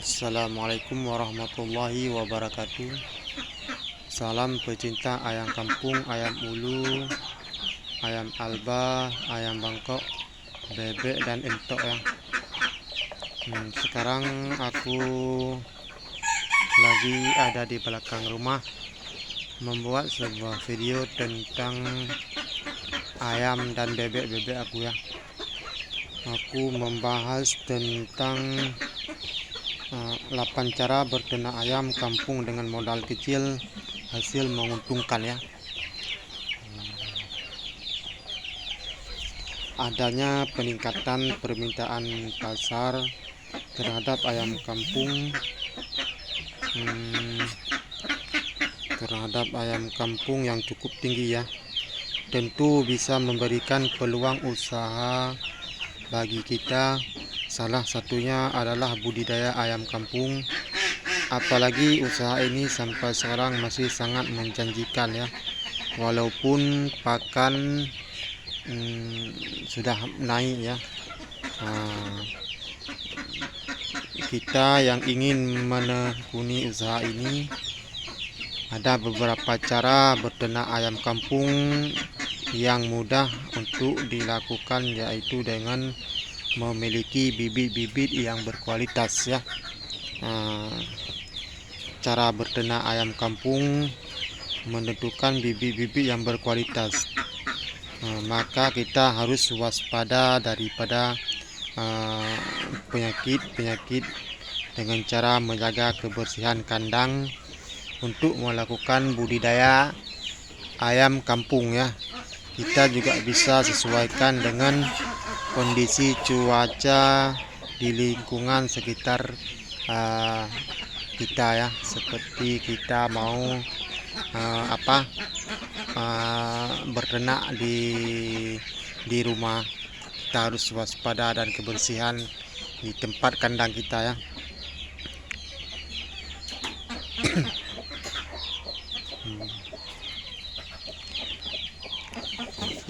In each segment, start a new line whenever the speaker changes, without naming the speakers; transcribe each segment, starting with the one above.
Assalamualaikum warahmatullahi wabarakatuh. Salam pecinta ayam kampung, ayam ulu, ayam alba, ayam bangkok, bebek dan entok ya. Sekarang aku lagi ada di belakang rumah membuat sebuah video tentang ayam dan bebek-bebek aku ya. Aku membahas tentang 8 cara berternak ayam kampung dengan modal kecil, hasil menguntungkan ya. Adanya peningkatan permintaan pasar terhadap ayam kampung, yang cukup tinggi ya. Tentu bisa memberikan peluang usaha bagi kita. Salah satunya adalah budidaya ayam kampung. Apalagi usaha ini sampai sekarang masih sangat menjanjikan ya. Walaupun pakan sudah naik ya. Kita yang ingin menekuni usaha ini, ada beberapa cara berternak ayam kampung yang mudah untuk dilakukan, yaitu dengan memiliki bibit-bibit yang berkualitas ya. Cara berternak ayam kampung menentukan bibit-bibit yang berkualitas. Maka kita harus waspada daripada penyakit-penyakit dengan cara menjaga kebersihan kandang untuk melakukan budidaya ayam kampung ya. Kita juga bisa sesuaikan dengan kondisi cuaca di lingkungan sekitar kita ya. Seperti kita mau berternak di rumah, kita harus waspada dan kebersihan di tempat kandang kita ya.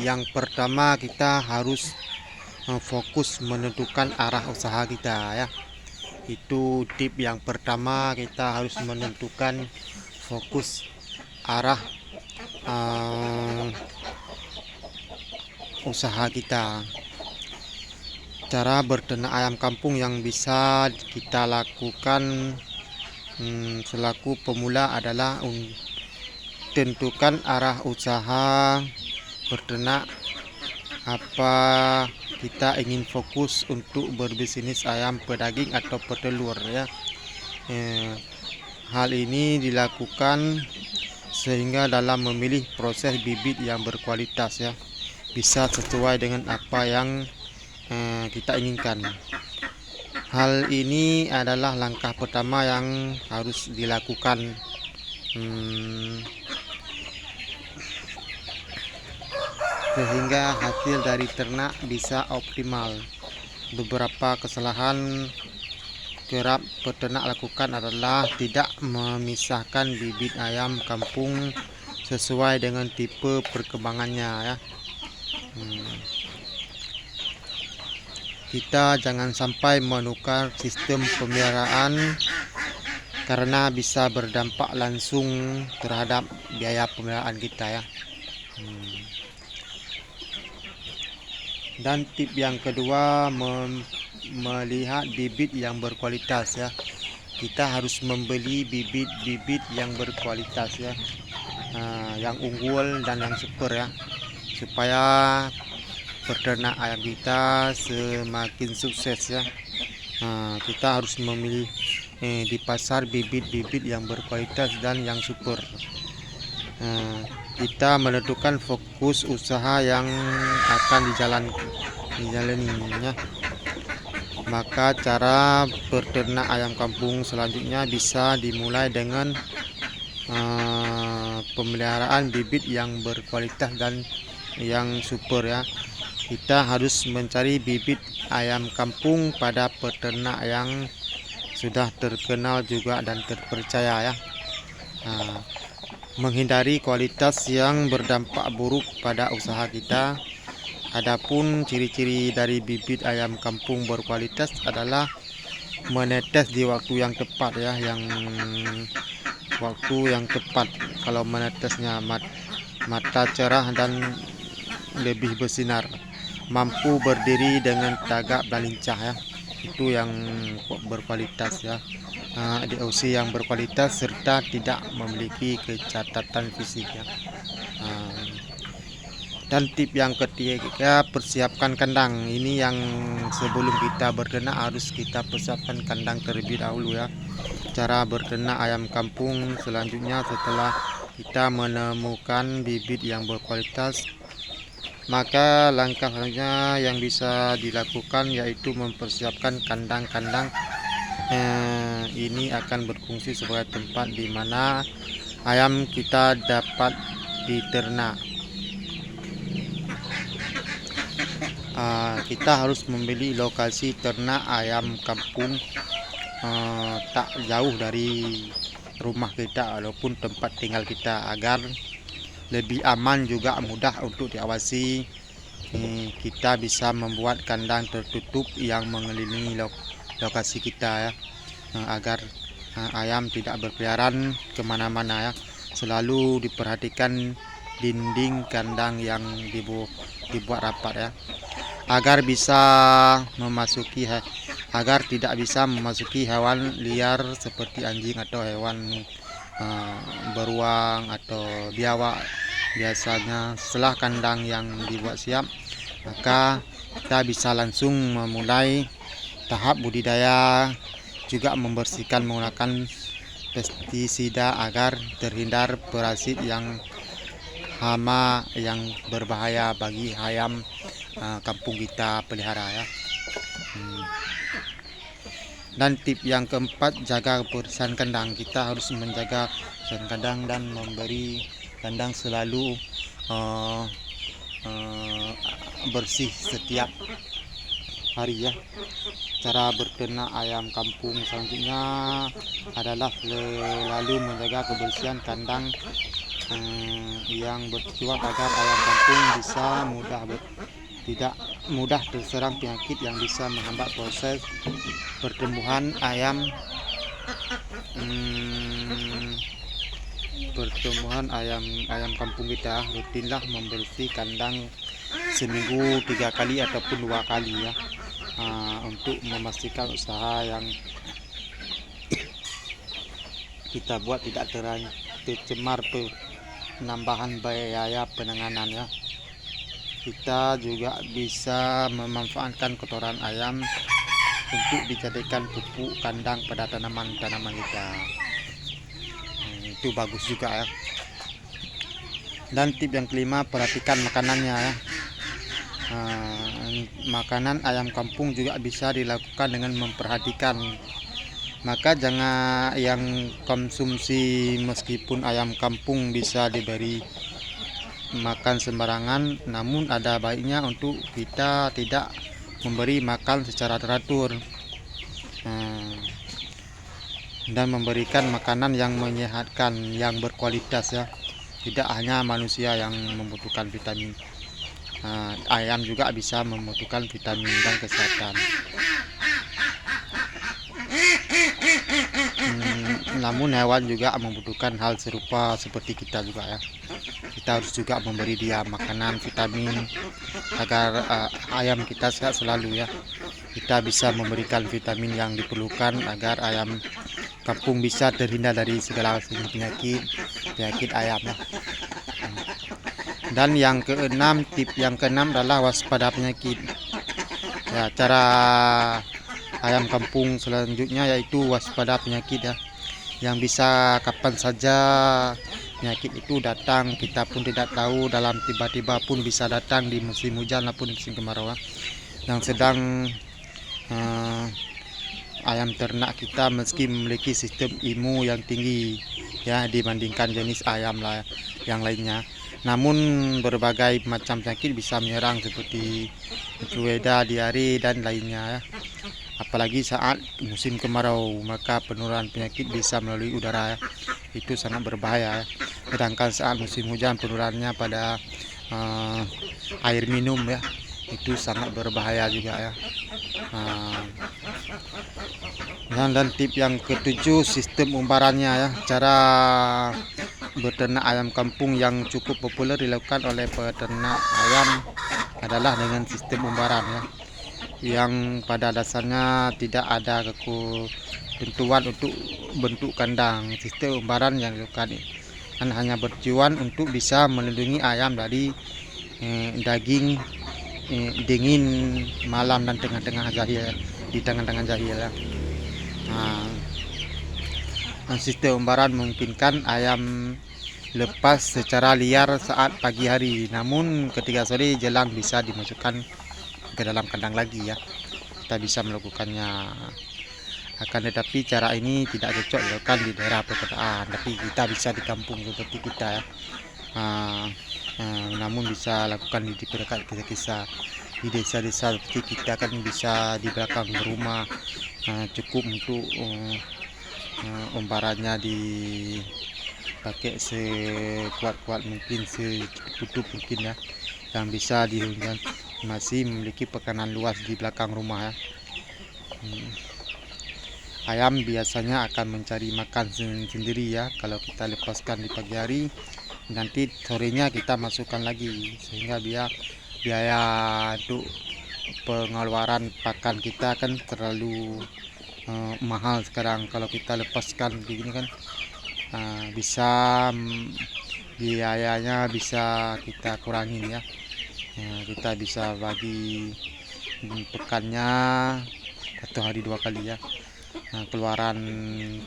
Yang pertama, kita harus fokus menentukan arah usaha kita ya. Itu tip yang pertama, kita harus menentukan fokus arah usaha kita. Cara berternak ayam kampung yang bisa kita lakukan selaku pemula adalah tentukan arah usaha berternak. Apa kita ingin fokus untuk berbisnis ayam pedaging atau petelur ya. Hal ini dilakukan sehingga dalam memilih proses bibit yang berkualitas ya, bisa sesuai dengan apa yang kita inginkan. Hal ini adalah langkah pertama yang harus dilakukan sehingga hasil dari ternak bisa optimal. Beberapa kesalahan kerap peternak lakukan adalah tidak memisahkan bibit ayam kampung sesuai dengan tipe perkembangannya ya. Kita jangan sampai menukar sistem pemeliharaan karena bisa berdampak langsung terhadap biaya pemeliharaan kita ya. Dan tip yang kedua, melihat bibit yang berkualitas ya. Kita harus membeli bibit-bibit yang berkualitas ya, yang unggul dan yang super ya, supaya peternak ayam kita semakin sukses ya. Kita harus memilih di pasar bibit-bibit yang berkualitas dan yang super. Kita menentukan fokus usaha yang akan dijalaninya. Maka cara berternak ayam kampung selanjutnya bisa dimulai dengan pemeliharaan bibit yang berkualitas dan yang super ya. Kita harus mencari bibit ayam kampung pada peternak yang sudah terkenal juga dan terpercaya ya. Menghindari kualitas yang berdampak buruk pada usaha kita. Adapun ciri-ciri dari bibit ayam kampung berkualitas adalah menetes di waktu yang tepat ya, waktu yang tepat. Kalau menetesnya mata cerah dan lebih bersinar, mampu berdiri dengan tegak dan lincah ya, itu yang berkualitas ya. DOC yang berkualitas serta tidak memiliki kecacatan fisik ya. Dan tip yang ketiga, persiapkan kandang. Ini yang sebelum kita berternak harus kita persiapkan kandang terlebih dahulu ya. Cara berternak ayam kampung selanjutnya, setelah kita menemukan bibit yang berkualitas, maka langkah selanjutnya yang bisa dilakukan yaitu mempersiapkan kandang-kandang. Ini akan berfungsi sebagai tempat di mana ayam kita dapat diternak. Kita harus membeli lokasi ternak ayam kampung tak jauh dari rumah kita ataupun tempat tinggal kita, agar lebih aman juga mudah untuk diawasi. Kita bisa membuat kandang tertutup yang mengelilingi lokasi kita ya, agar ayam tidak berkeliaran kemana-mana ya. Selalu diperhatikan dinding kandang yang dibuat rapat ya, agar tidak bisa memasuki hewan liar seperti anjing atau hewan beruang atau biawak. Biasanya setelah kandang yang dibuat siap, maka kita bisa langsung memulai tahap budidaya, juga membersihkan menggunakan pestisida agar terhindar parasit yang hama yang berbahaya bagi ayam kampung kita pelihara ya. Dan tip yang keempat, jaga kebersihan kandang. Kita harus menjaga kebersihan kandang dan memberi kandang selalu bersih setiap hari ya. Cara berternak ayam kampung selanjutnya adalah selalu menjaga kebersihan kandang yang bersifat agar ayam kampung bisa tidak mudah terserang penyakit yang bisa menghambat proses pertumbuhan ayam kampung kita. Rutinlah membersih kandang seminggu 3 kali ataupun 2 kali ya, untuk memastikan usaha yang kita buat tidak tercemar penambahan biaya penanganan ya. Kita juga bisa memanfaatkan kotoran ayam untuk dijadikan pupuk kandang pada tanaman-tanaman kita. Itu bagus juga ya. Dan tip yang kelima, perhatikan makanannya ya. Makanan ayam kampung juga bisa dilakukan dengan memperhatikan. Maka jangan yang konsumsi, meskipun ayam kampung bisa diberi makan sembarangan, namun ada baiknya untuk kita tidak memberi makan secara teratur dan memberikan makanan yang menyehatkan, yang berkualitas ya. Tidak hanya manusia yang membutuhkan vitamin, ayam juga bisa membutuhkan vitamin dan kesehatan. Namun hewan juga membutuhkan hal serupa seperti kita juga ya. Kita harus juga memberi dia makanan vitamin agar ayam kita sehat selalu ya. Kita bisa memberikan vitamin yang diperlukan agar ayam kampung bisa terhindar dari segala penyakit ayam ya. Dan yang keenam, tip yang keenam adalah waspada penyakit ya. Cara ayam kampung selanjutnya yaitu waspada penyakit ya, yang bisa kapan saja penyakit itu datang, kita pun tidak tahu. Dalam tiba-tiba pun bisa datang di musim hujan maupun musim kemarau yang sedang ayam ternak kita meski memiliki sistem imun yang tinggi ya dibandingkan jenis ayam yang lainnya, namun berbagai macam penyakit bisa menyerang seperti influenza, diare dan lainnya ya. Apalagi saat musim kemarau, maka penularan penyakit bisa melalui udara ya. Itu sangat berbahaya ya. Sedangkan saat musim hujan penularannya pada air minum ya, itu sangat berbahaya juga ya. Dan tip yang ketujuh, sistem umbarannya ya. Cara beternak ayam kampung yang cukup populer dilakukan oleh peternak ayam adalah dengan sistem umbaran ya, yang pada dasarnya tidak ada ketentuan untuk bentuk kandang. Sistem umbaran yang dilakukan kan hanya bertujuan untuk bisa melindungi ayam dari daging dingin malam dan tengah-tengah jahil, di tengah-tengah jahil ya. Sistem umbaran memungkinkan ayam lepas secara liar saat pagi hari, namun ketika sore jelang bisa dimasukkan ke dalam kandang lagi ya. Kita bisa melakukannya. Akan tetapi cara ini tidak cocok dilakukan di daerah perkotaan, tapi kita bisa di kampung seperti kita ya. Namun bisa lakukan di dekat kisah di desa-desa seperti kita kan bisa di belakang rumah. Cukup untuk umbarannya dipakai sekuat-kuat mungkin, setutup mungkin ya, yang bisa dihunikan, masih memiliki pekanan luas di belakang rumah ya. Ayam biasanya akan mencari makan sendiri ya kalau kita lepaskan di pagi hari, nanti sorenya kita masukkan lagi, sehingga biaya untuk pengeluaran pakan kita kan terlalu mahal sekarang. Kalau kita lepaskan begini kan bisa biayanya bisa kita kurangin ya. Kita bisa bagi pekannya 1 hari 2 kali ya. Keluaran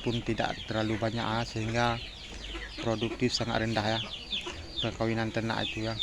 pun tidak terlalu banyak sehingga produktif sangat rendah ya perkawinan ternak itu ya.